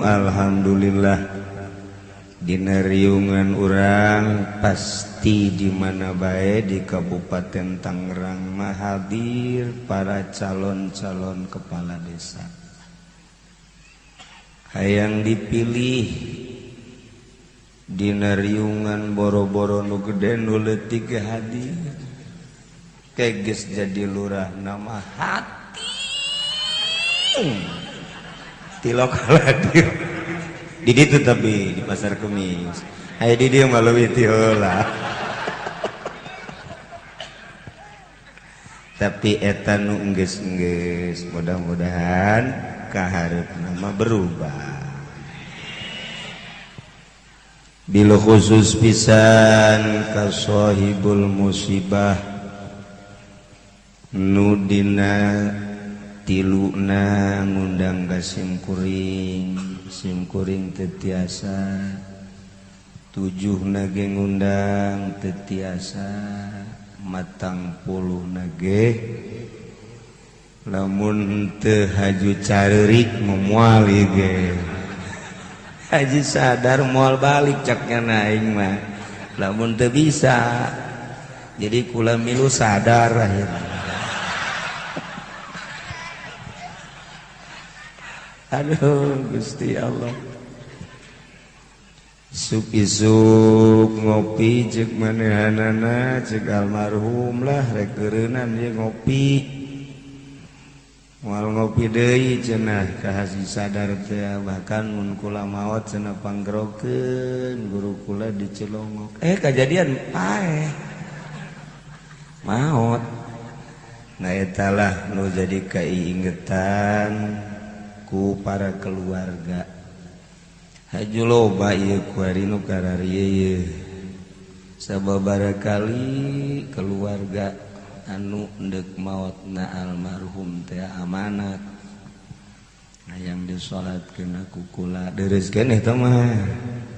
alhamdulillah dina riungan urang pasti di mana bae di Kabupaten Tangerang mah hadir para calon-calon kepala desa. Hayang dipilih dina riungan boro-boro nu gede nu leutik hadir. Keges jadi lurah nama hati. Tilok hadir. Di ditu tapi di Pasar Kemis. Aya di dieu mah leuwih ti heula. Tapi eta nu enggeus-enggeus mudah-mudahan kahareupna mah berubah. Bil khusus pisan ka sahibul musibah nu dina tiluna ngundang ka simkuring teu tiasa, 7 ge ngundang teu tiasa, 40 ge lamun teu haju careurik moal ge haji sadar moal balik caknya aing mah lamun teu bisa jadi kula milu sadar akhirnya. Aduh Gusti Allah. Isuk-isuk ngopi cek manehanana cek almarhum lah rek keureunan dia ngopi. Moal ngopi deui cenah ka haji sadar teh bahkan mun kula maot cenah panggerokeun guru kula di Cilongok. Kajadian paeh. Maot. Nah eta lah nu jadi kaiingetan ku para keluarga. Haju loba ieu ku ari nu kararieu ieu. Sababaraha kali keluarga anu endek maotna almarhum teh amanat. Hayang disolatkeun ku kula deureus keneh tah mah.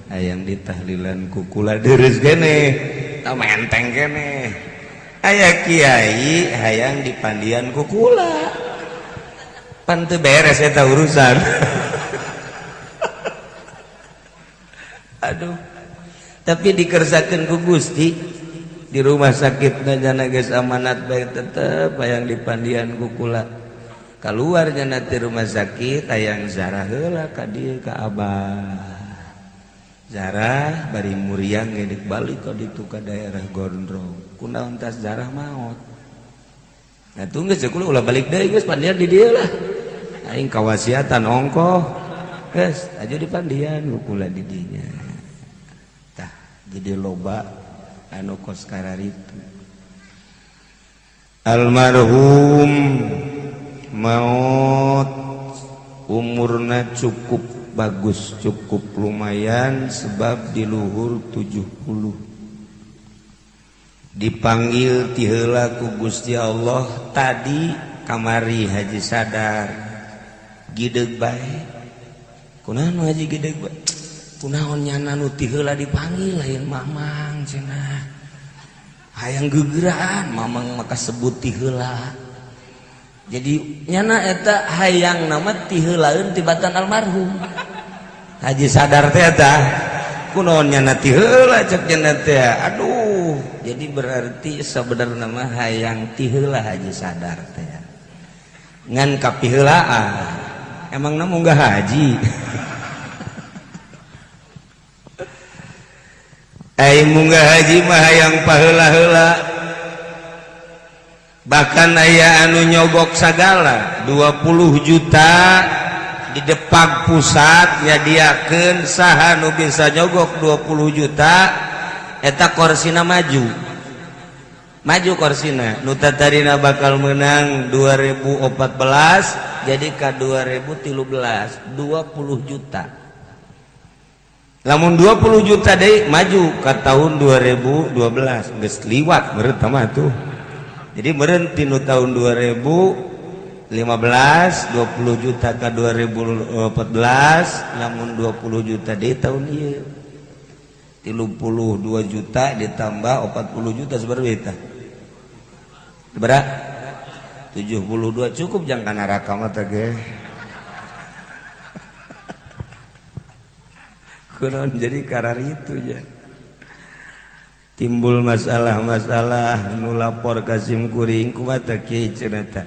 Hayang ditahlilan ku kula deureus keneh. Tah menteng keneh. Aya kiai hayang dipandian ku kula. Pan teu beres eta urusan. Aduh. Tapi dikersakeun ku Gusti di rumah sakitna jana geus amanat bae tetep hayang dipandian ku kula. Kaluar jana ti rumah sakit hayang zarah heula ka dieu ka Abah. Zarah bari muriang geus balik ka ditu ka daerah Gondrong. Kunaon tas zarah maot. Nah tunggu kula ulah balik deui geus pandian di dieu lah. Aing kawasiatan ongkoh. Geus aju dipandian ku kula di dinya. Tah jadi loba anu kos kararitu. Almarhum maot umurna cukup bagus, cukup lumayan sebab di luhur 70. Dipanggil ti heula ku Gusti Allah tadi kamari haji sadar gideg bae. Kunaon haji gideg bae? Kunaon nyana nu ti heula dipanggil lain mamang cenah. Hayang gegeran mamang maka sebut ti heula. Jadi nyana eta hayang nama ti heulaeun tibatan almarhum. Haji sadar teh eta kunaon nyana ti heula cek cenah teh. Aduh, jadi berarti sebenarnya mah hayang ti heula haji sadar teh. Ngan kapiheulaan emang namu enggak haji. Ai munggah haji mah hayang paheula-heula. Bahkan aya anu nyogok sagala 20 juta di Depag pusat nyadiakeun saha nu bisa nyogok 20 juta eta korsina maju korsina nu tatarina bakal menang 2014 jadi ka 2013 20 juta. Lamun 20 juta deui maju ka tahun 2012 geus liwat meureun tah mah tuh. Jadi meureun tinu tahun 2015 20 juta ka 2014 lamun 20 juta deui tahun ieu. 32 juta ditambah 40 juta seberapa tah? Berapa? 72 cukup jang ka neraka mah teh ge. kunaon jadi karar itu ya. Timbul masalah-masalah nu lapor ka SIM kuring kumaha teh kieu cenah teh.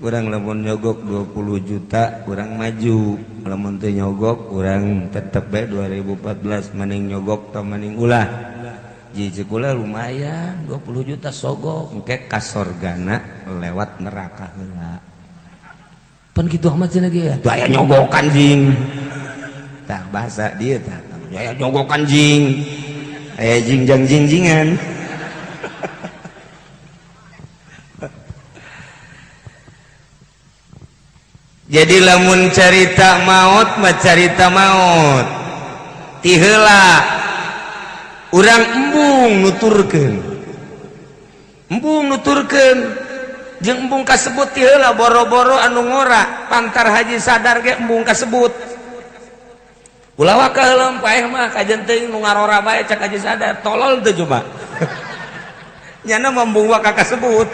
Urang lamun nyogok 20 juta urang maju, lamun teu nyogok urang tetep bae 2014 maning nyogok tah maning ulah. Jadi kula lumayan 20 juta sogok engke ka sorgana lewat neraka heula. Pan kitu amat cenah ge. Teu aya nyogokan jing. Tah bahasa dieu tah. Aya nyogokan jing. Aya jingjang-jingjingan. Jadi lamun carita maut mah carita maut. Ti heula urang embung nuturkeun. Embung nuturkeun jeung embung kasebut ti heula boro-boro anu ngora pantar haji sadar ge embung kasebut. Ulah waka heula paeh mah kajen teuing nu ngarora bae cak haji sadar tolol teu coba. Nyana membung waka kasebut.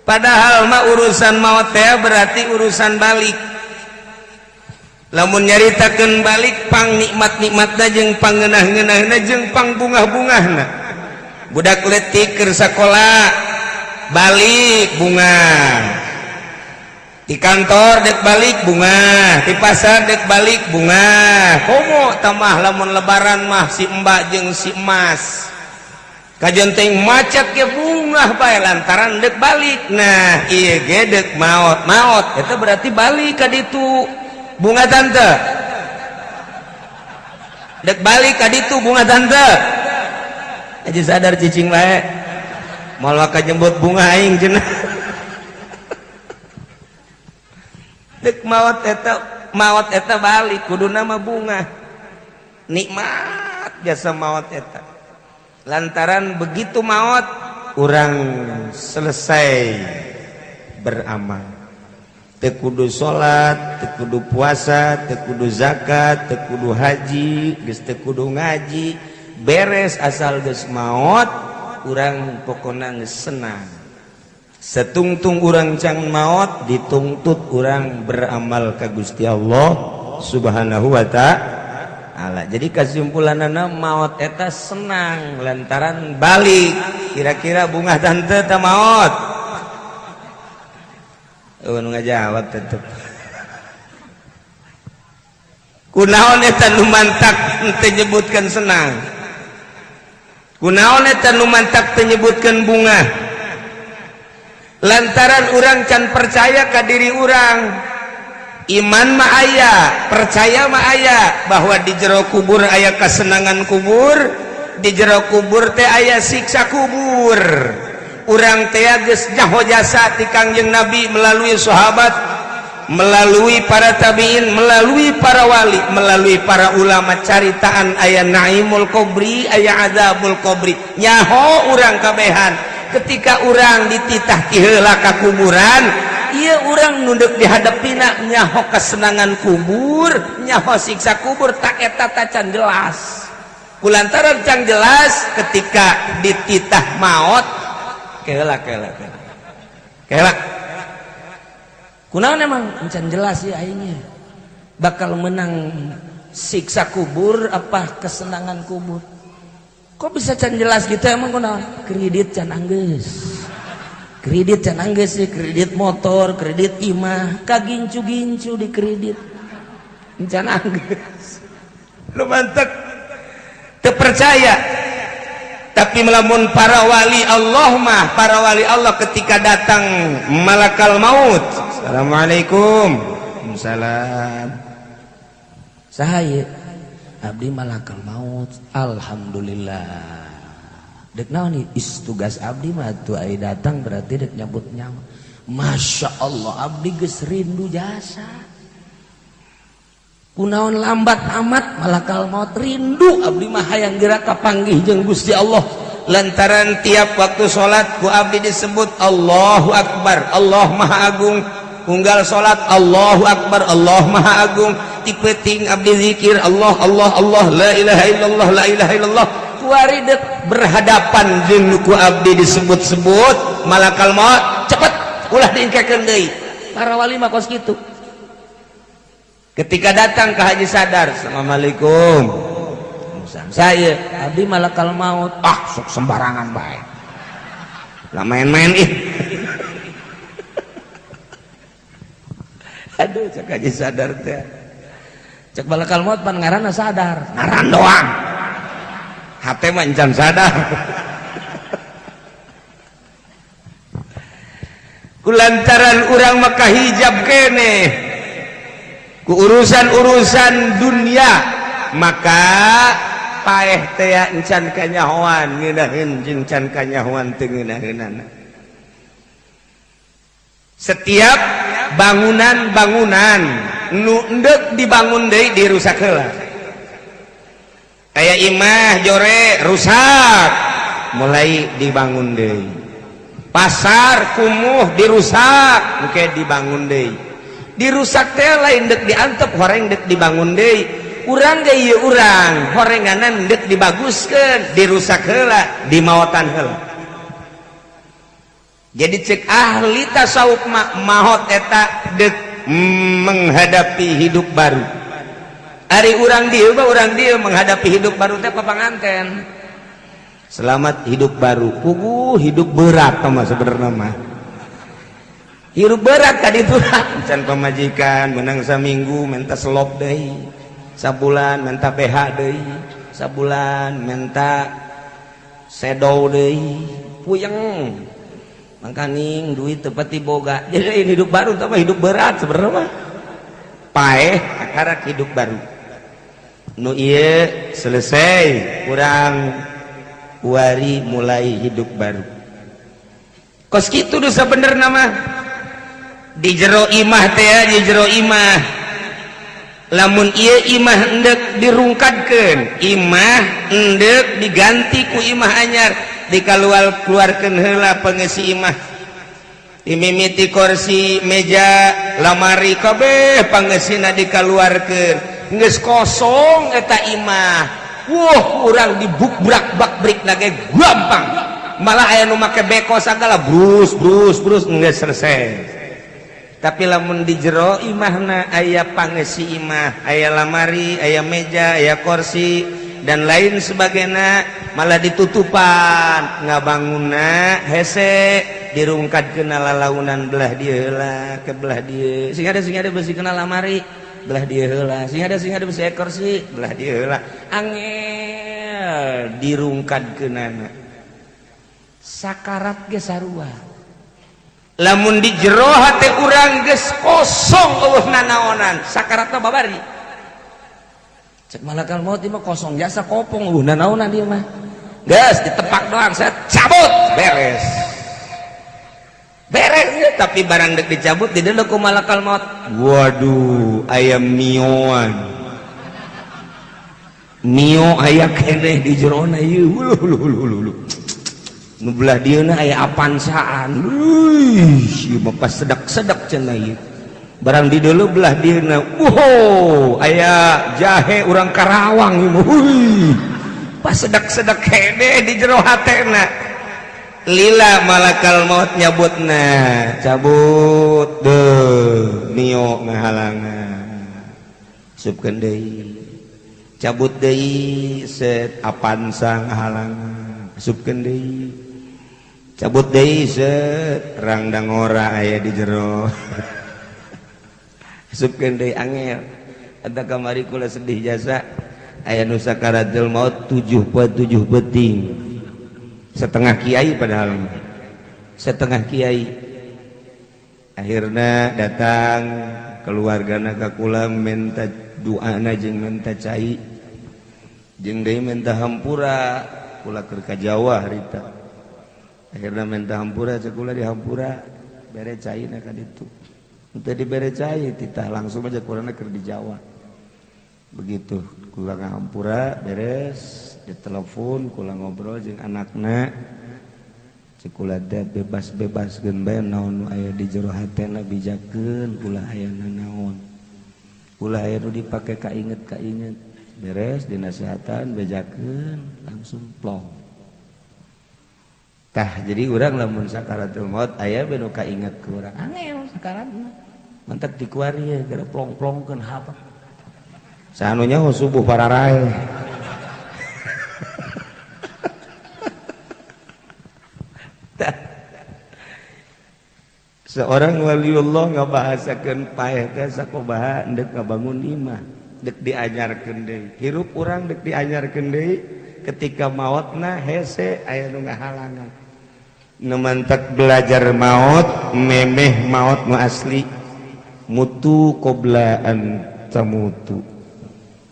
Padahal mah urusan maut teh berarti urusan balik. Lamun nyaritakeun balik pang nikmat-nikmatna jeung pangeunah-ngeunahna jeung pang bungah-bungahna. Budak leutik keur sakola balik bunga. Di kantor dek balik bunga, di pasar dek balik bunga. Komo tamah lamun lebaran mah si mbak jeung si emas. Kajian teuing macet ge bunga bae lantaran dek balik. Nah, ieu ge dek maot. Maot eta berarti balik ka ditu. Bunga tante. Dek balik ka ditu bunga tante. Aja sadar cicing bae. Moal ka nyebut bunga aing cenah. Dek maot eta balik kuduna mah bunga. Nikmat biasa maot eta. Lantaran begitu maut urang selesai beramal. Teu kudu salat, teu kudu puasa, teu kudu zakat, teu kudu haji, geus teu kudu ngaji, beres asal geus maut urang pokona geus senang. Setungtung urang can maut dituntut urang beramal ka Gusti Allah Subhanahu wa ta'ala. Jadi kesimpulanana maut eta senang lantaran balik. Kira-kira bunga tante ta maut? Nu ngajawab tetep. Kunaon eta nu mantak teu nyebutkeun senang? Kunaon eta nu mantak teu nyebutkeun bunga? Lantaran urang can percaya ka diri urang. Iman mah aya, percaya mah aya bahwa di jero kubur aya kesenangan kubur, di jero kubur teh aya siksa kubur. Urang teh geus nyaho jasa ti Kangjeng Nabi melalui sahabat, melalui para tabiin, melalui para wali, melalui para ulama caritaan aya naimul qabri, aya azabul qabri. Nyaho urang kabehan ketika urang dititah ti heula ka kuburan. Iya orang nunduk dihadapina nyaho kesenangan kubur, nyaho siksa kubur tak eta can jelas. Kulantaran can jelas ketika dititah maut kelak. Kunaon emang can jelas ya aingnya. Bakal menang siksa kubur apa kesenangan kubur? Kok bisa can jelas gitu emang kunaon? Kredit can anggeus. Kredit can anggeus sih, kredit motor, kredit imah, kagincu-gincu di kredit. Can anggeus. Lu mantep. Teu percaya. Tapi melamun para wali Allah mah, para wali Allah ketika datang malakal maut. Assalamualaikum. Waalaikumsalam. Sahaya abdi malakal maut. Alhamdulillah. Dek naon tugas abdi mah tuh ai datang berarti dek nyambut nyawa. Masya Allah abdi geus rindu jasa. Kunaon lambat amat malakal maut rindu abdi mah hayang geura kapanggih jeung Gusti Allah. Lantaran tiap waktu salat ku abdi disebut Allahu Akbar, Allah Maha Agung. Unggal salat Allahu Akbar, Allah Maha Agung. Tipeting abdi zikir Allah Allah Allah la ilaha illallah la ilaha illallah. Kuari dek berhadapan jeung ku abdi disebut-sebut malakal maut cepet ulah diingkekeun deui. Para wali mah kos kitu. Ketika datang ke Haji Sadar, assalamualaikum. Saya abdi malakal maut. Sok sembarangan baik. Lah main-main ih. Aduh, cek Haji Sadar teh. Cek malakal maut pan ngaranna Sadar. Ngaran doang. Hate mah encan sadar. Kulantaran urang maka hijab kene ku urusan-urusan dunia, maka paeh teh encan kanyahoan ngeunaheun jeung can kanyahoan teu ngeunaheunana. Setiap bangunan-bangunan nu endek dibangun deui dirusak heula. Aya imah jore rusak, mulai dibangun deui. Pasar kumuh dirusak, engke dibangun deui. Dirusak teh lain dek diantep, horeng dek dibangun deui. Urang ge ieu urang, horenganan dek dibaguskeun, dirusak heula, dimaotan heula. Jadi cek ahli tasawuf maot eta dek menghadapi hidup baru. Ari urang dieu menghadapi hidup baru teh papanganten. Selamat hidup baru. Puguh hidup berat mah sebenarnya mah. Hidup berat ka ditu can pamajikan menang saminggu menta selop deui. Sabulan menta BH deui. Sabulan menta sedow deui. Puyeng. Mangkaning duit teu pati boga. Jadi hidup baru teh mah hidup berat sebenarnya mah. Paeh akarak hidup baru. Nu ieu selesai urang wari mulai hidup baru. Kos kitu dosa bener nama di jero imah teh, di jero imah lamun ieu imah endek dirungkadkeun, imah endek diganti ku imah anyar, dikaluar-keluarkeun heula pangeusi imah, dimimiti kursi meja lamari kabeh pangeusina dikaluarkeun, geus kosong eta imah. Wah, urang dibukbrak-bakbrik nage gampang. Malah aya nu make beko sagala brus geus selesai. Tapi lamun di jero imahna aya pangeusi imah, aya lamari, aya meja, aya kursi dan lain sebagainya, malah ditutupan, ngabangunna hese dirungkadkeun lalaunan belah dieu heula ke belah dieu. Sing ada beusi kenal lamari belah dia heula, sing ada bisa ekor sih belah dia heula, angel dirungkadkeunana. Sakarat ge sarua. Lamun di jero hate urang geus kosong eueuhna naonan, sakaratna babari. Cek malakal maut ieu mah kosong jasa kopong eueuhna naonan dieu mah. Geus ditepak doang, saya cabut, beres. Beres, tapi barang dek dicabut di dalam ku malakal maut. Waduh, ayam mioan. Mio aya keneh di jerona ieu. Nu belah dieuna aya apansaan. Ieu mah pas sedak-sedak cenah ieu. Barang di deuleu belah dieuna. Wow, aya jahe urang Karawang ieu mah. Pas sedak-sedak keneh di jero hatena. Lila malakal maut nyabutna, cabut deh mio ngahalangan, subkeun deui, cabut deui set apansa ngahalangan, subkeun deui, cabut deui set rangdang ora aya di jero, subkeun deui angel. Eta kamari kula sedih jasa aya nu sakaratul maut 7 beting. Setengah kiai padahal setengah kiai. Akhirnya datang keluargana ka kula minta doana jeung minta cai jeung deui minta hampura, kula keur ka Jawa harita. Akhirnya minta hampura, cek kula di hampura bere caina ka ditu. Teu dibere cai titah langsung aja kurana keur di Jawa. Begitu kula ngahampura beres, ditelepon kula ngobrol jeung anakna, cek kula teh bebas-bebaskeun bae naon nu aya di jero hatena, bijakeun ulah aya nanaon, ulah aya nu dipake kainget beres dinasihatan bejakeun langsung plong. Tah jadi urang lamun sakaratul maut aya be nu kainget ku urang angel sakaratna. mantap dikuari ya gara plong-plongkeun apa sanunya subuh pararai seorang waliullah ngabahasakeun paeh teh sakobaha endek ngabangun imah dek diajarkeun deui hirup urang dek diajarkeun deui ketika mautna hese aya nu ngahalangan nu mantak belajar maut memeh maut nu asli mutu qoblaan tamutu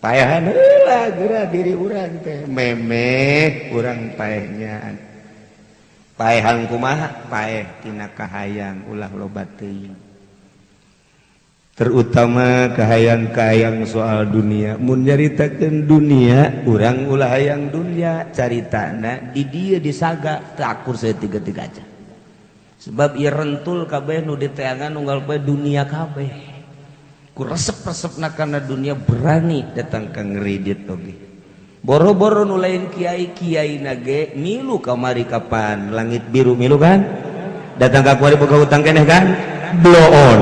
paehan heula geura diri urang teh memeh urang paehnya paehan kumaha paeh tina kahayang ulah loba teuing terutama kahayang-kahayang soal dunia mun nyaritakeun dunia urang ulah hayang dunia caritana di dieu disaga teu akur saeutik-eutik aja sebab ieu rentul kabeh nu diteangan unggal bae dunia kabeh ku resep-resepna kana dunia berani datang ka ngeureudit oge boro-boro nu lain kiai-kiai nage milu kamari kapan langit biru milu kan datang ka kuari boga utang keneh kan blow on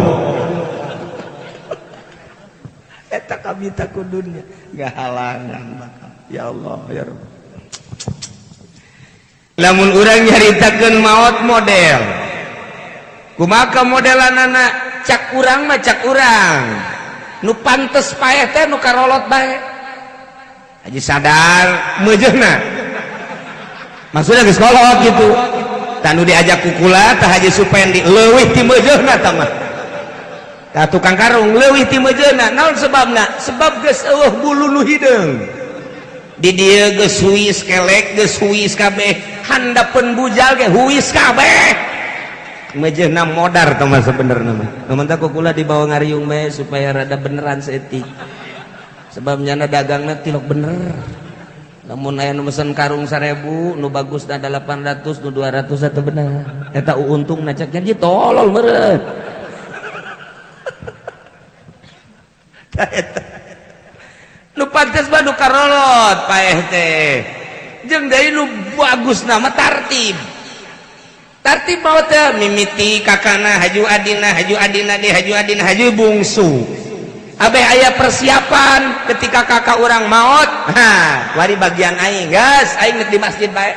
eta kabita ku dunia gak halangan maka ya Allah ya Rabb lamun urang nyaritakeun maot model kumaha modelanana cak urang mah cak urang nu pantes paeh teh nu karolot bae Haji sadar meujeuhna maksudnya geus kolot gitu tanu diajak kukula tah Haji Supendi leuwih ti meujeuhna tah mah tah tukang karung leuwih ti meujeuhna naon sebabna sebab geus eueuh bulu nu hideung di dieu geus huis kelek geus huis kabeh handapeun bujal ge huis kabeh meujeuhna modar tah mah sabenerna mah namun tah kukula dibawa ngariung bae supaya rada beneran saeutik sebab nyana dagangna tilok bener namun aya nu mesen karung 1000 nu bagusna 800 nu 200 eta bener eta untung cek janji tolol meureun nu pantes mah nu karolot paeh teh jeung deui nu bagusna mah tartib mau teh mimiti kakana haju adina di haju adina haju bungsu abeh aya persiapan ketika kakak orang maut wari bagian aing gas aing di masjid bae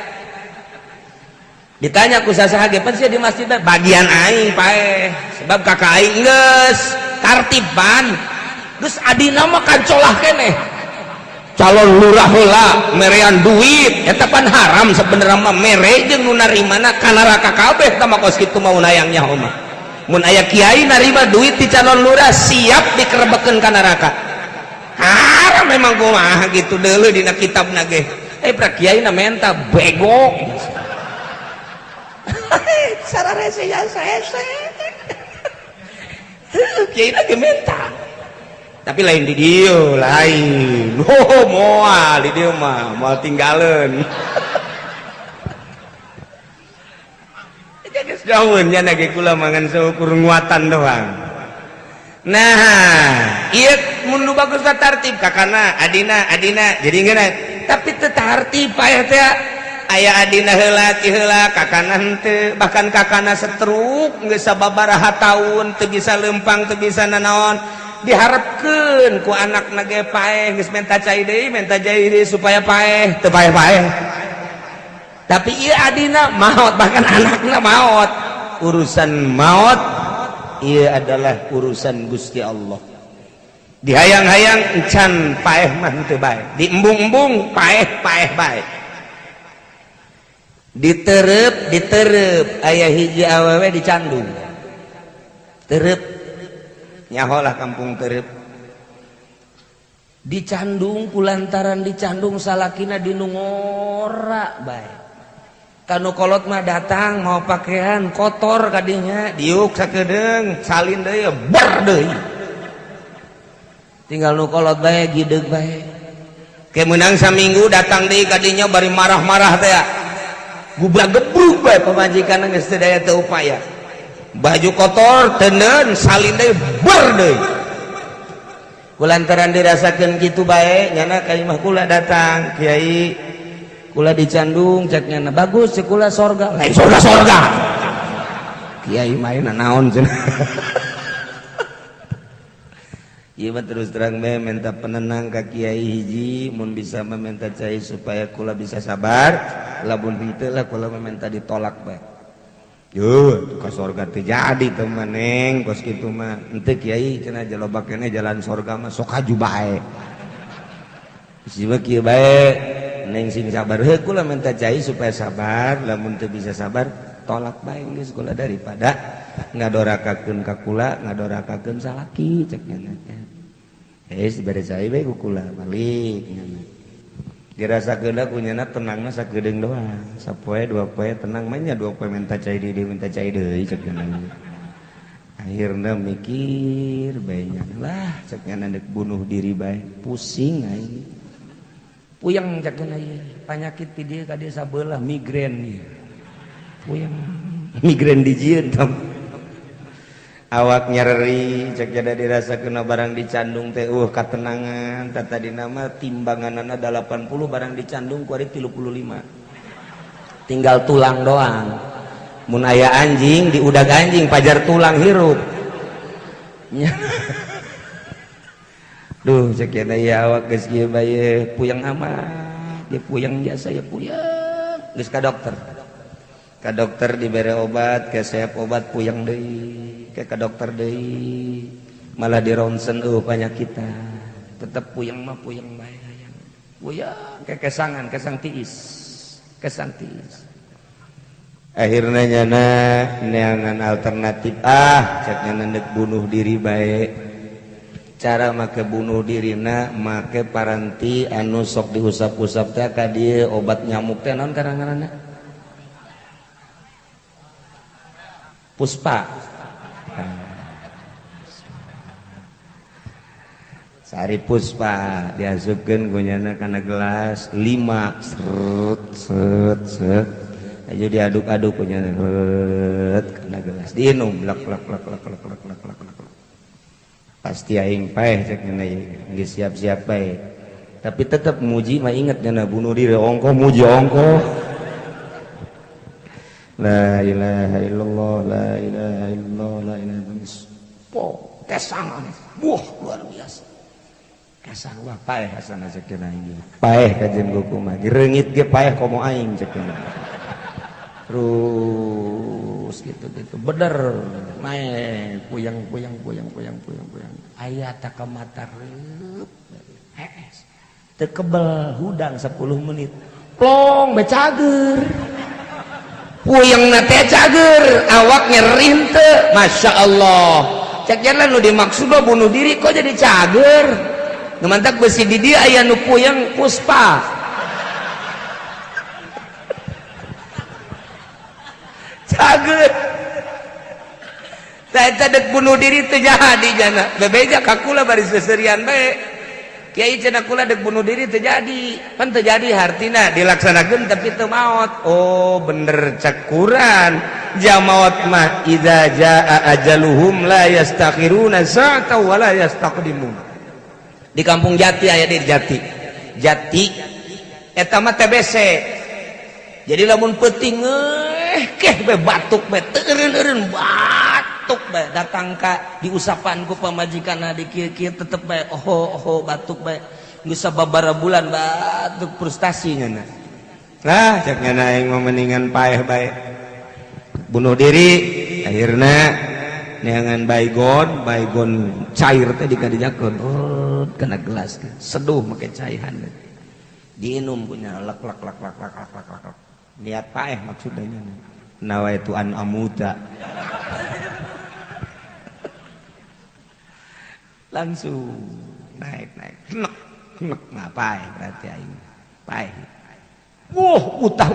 ditanya ku sasaha ge pan di masjid bagian aing pae sebab kakak aing geus tartiban geus adina mah kancolah keneh calon lurah heula merean duit eta pan haram sabenerna mah mere jeung nu narimana kana neraka kabeh tah mah kos kitu mah unayangnya mah mun aya kiai narima duit di calon lurah siap dikerebekeun ka neraka haram memang kumaha gitu deuleu dina kitabna ge pra kiai na menta bego sararese ya sese kiai na ge menta tapi lain di dieu lain moal di dieu mah moal tinggaleun jauhun nya nage kula mangan seukur nguatan doang nah ieu mun nu bagus tartib kakana adina jadi geuna tapi teu tartib paeh teh aya adina heula ti heula kakana henteu bahkan kakana setruk geus sababaraha taun teu bisa leumpang teu bisa nanaon diharapkeun ku anakna ge paeh geus menta cai deui supaya paeh teu paeh-paeh tapi ieu adina maot bahkan anakna maot urusan maot ieu adalah urusan Gusti Allah dihayang-hayang encan paeh mah teu bae diembung-embung paeh bae ditereup aya hiji awewe dicandung tereup nyaholah kampung tereup dicandung kulantaran dicandung salakina dinu ngora bae kanu kolot mah datang mau pakaian kotor kadinya diuk sakedeung salin deui ber deui tinggal nu kolot bae gideug bae ke meunang saminggu datang deui kadinya bari marah-marah teh gubrak gebruk bae pamajikanna geus teu daya teu upaya baju kotor teuneun salin deui ber deui kulantaran dirasakeun kitu bae nyana ka imah kula datang kiai kula dicandung ceknya bagus kula sorga lain sorga kiai main naon cenah Ieu mah terus terang bae minta penenang ka kiai hiji mun bisa meminta cai supaya kula bisa sabar, lamun henteu lah kula meminta ditolak bae. Yo, ka sorga teh jadi teh maneng kos kitu mah. Henteu kiai cenah jalobak keneh jalan sorga mah sok haju bae. Sieu kieu bae, neng sing sabar heuh kula minta cai supaya sabar, lamun teu bisa sabar tolak bae geus kula daripada ngadorakakeun ka kula, ngadorakakeun salaki cek nya. Dibere cai bae ku kula balik nya. Dirasakeun da kunyana tenangna sakedeung doang. Sapoe dua poe tenang mah nya dua poe minta cai deui cek nya. Akhirna mikir bae nya lah cek nya deuk bunuh diri bae. Pusing aing. Puyeng cek nya ieu. Panyakit ti dieu ka dieu sabelah migrain ieu. Puyeng migrain dijieun tam. Awak nyeri cek jada dirasakeun barang dicandung teh katenangan tata dina mah timbanganana 80 barang dicandung ku ari 35 tinggal tulang doang mun aya anjing diudag anjing pajar tulang hirup duh cek jada ya awak geus kieu bae puyeng amat ge puyeng jasa ya puyeng geus ka dokter dibere obat kesehab obat puyeng deui ke dokter deui malah di ronsen penyakit tetep puyeng mah puyeng bae hayang puyeng kesang tiis akhirna nyana neangan alternatif cek nyana neuk bunuh diri bae cara make bunuh dirina make paranti anu sok diusap-usap teh ka dieu obat nyamuk teh naon ngaranna Puspa Sari Puspa diasupkeun kunyana kana gelas 5 set aja diaduk-aduk kunyana kana gelas diinum lak pasti aing paeh cek nya geus siap-siap bae tapi tetep muji mah inget nya bunuh diri ongko muji ongko la ilaha illallah la ilaha illallah la ilaha illallah kesangan luar biasa kesan wah paeh asana cekeuna ieu paeh ka jeung goku mah reungit ge paeh komo aing cekeuna terus gitu bener main puyang aya tak mata reup hees teu kebel hudang 10 menit plong becager puyengna teh cager awak nyeri teu masyaallah cek jalan nu dimaksud bunuh diri kok jadi cager nu mantak besi di dia aya nu puyeng Puspa cager eta dek bunuh diri teu jadi jana bebeja ka kula bari seserian bae kiai cenah kula dek bunuh diri teu jadi pan teu jadi hartina dilaksanakeun tapi teu maot oh bener cek kuran jamaot mah idza jaa ajaluhum la yastakhiruna sa'ata wa la yastaqdimun di kampung Jati aya di Jati eta mah TBC jadi lamun peuting keh be batuk be teureun batuk be datang ka diusapan ku pamajikanna di kieu-kieu tetep bae oh batuk bae geus sababaraha bulan batuk frustasi nya lah cek nya aing mah mendingan paeh bae bunuh diri akhirna neangan baygon cair teh dikadijakeun kena gelas seduh make caihan diinum punya lek niat paeh maksudnya nawaitu an amuta langsung naik nek nah paeh berarti aing paeh utah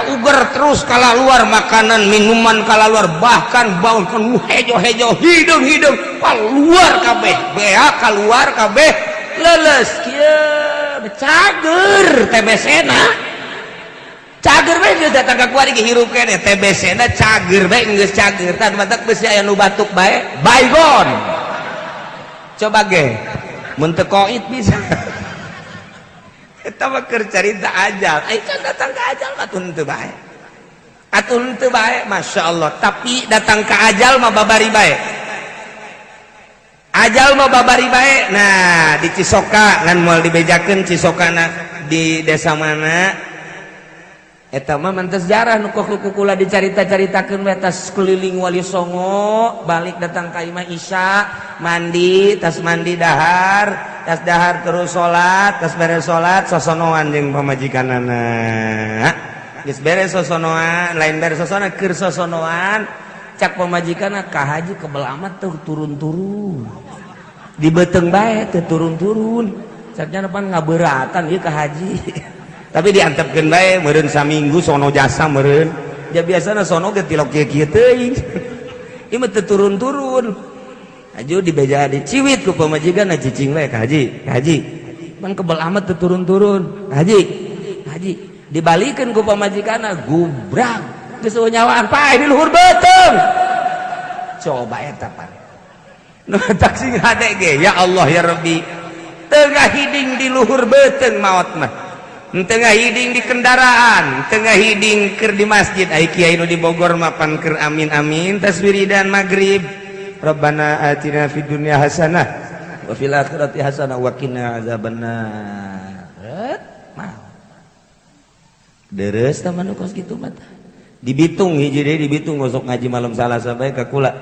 uger terus kalaluar makanan minuman kalaluar bahkan bau hejo hidung keluar kabeh bea keluar kabeh leles kieu cager TBC na cager bae geus datang ka kuari ge hirup keneh TBC na cager bae geus cager tah matak beusi aya nu batuk bae baygon coba ge mun teu koit bisa eta mah keur carita ajal ai can datang ka ajal mah atuh teu bae masyaallah tapi datang ka ajal mah babari bae ajal mau babari bae. Nah di Cisoka ngan moal dibejakeun Cisokana di desa mana eta mah mantes sejarah nu kula dicarita-caritakeun we tas keliling Wali Songo balik datang ka imah Isya mandi tas mandi dahar tas dahar terus salat tas beres salat sosonoan jeung pamajikanana geus beres sosonoan lain beres sosonoan keur sosonoan cak pamajikanna ka haji kebel amat tuh turun-turun di beuteng bae teu turun-turun saknya pan ngabeuratan ieu ka haji tapi diantepkeun bae meureun saminggu sono jasa meureun ya biasana sono ge tilok kieu teuing ieu mah teu turun-turun aju dibeja diciwit ku pamajikanna cicing we ka haji man kebal amat teu turun-turun haji dibalikeun ku pamajikanna gubrang geus nyawaan pae di luhur beuteung coba eta pan nu tak sing hade ge ya Allah ya Rabbi teu ngahiding di luhur beuteung maot mah tengah hiding di kendaraan tengah hiding keur di masjid ai kiai nu di Bogor mapan keur amin amin taswiridan maghrib Rabbana atina fid dunya hasanah wa fil akhirati hasanah wa qina azabannar mau deres tah manu kos kitu mah di Bitung hiji deui di Bitung gosok ngaji malam Salasa bae ka kula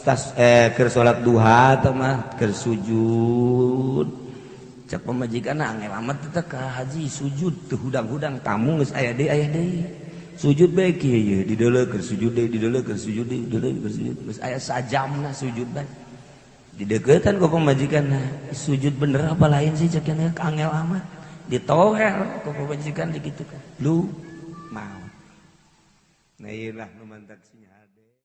tas keur salat duha tah mah keur sujud cak pamajikanna angel amat teh ka haji sujud teu hudang-hudang tamu geus aya deui sujud bae kieu dideuleuh keur sujud deui dideuleuh keur sujud deui dideuleuh keur sujud geus aya sajamna sujud bae dideuketan ku pamajikanna sujud bener apa lain sih cak angel amat ditohel ku pamajikan digitukan lu mau nah ieu lah nu mantak sia hade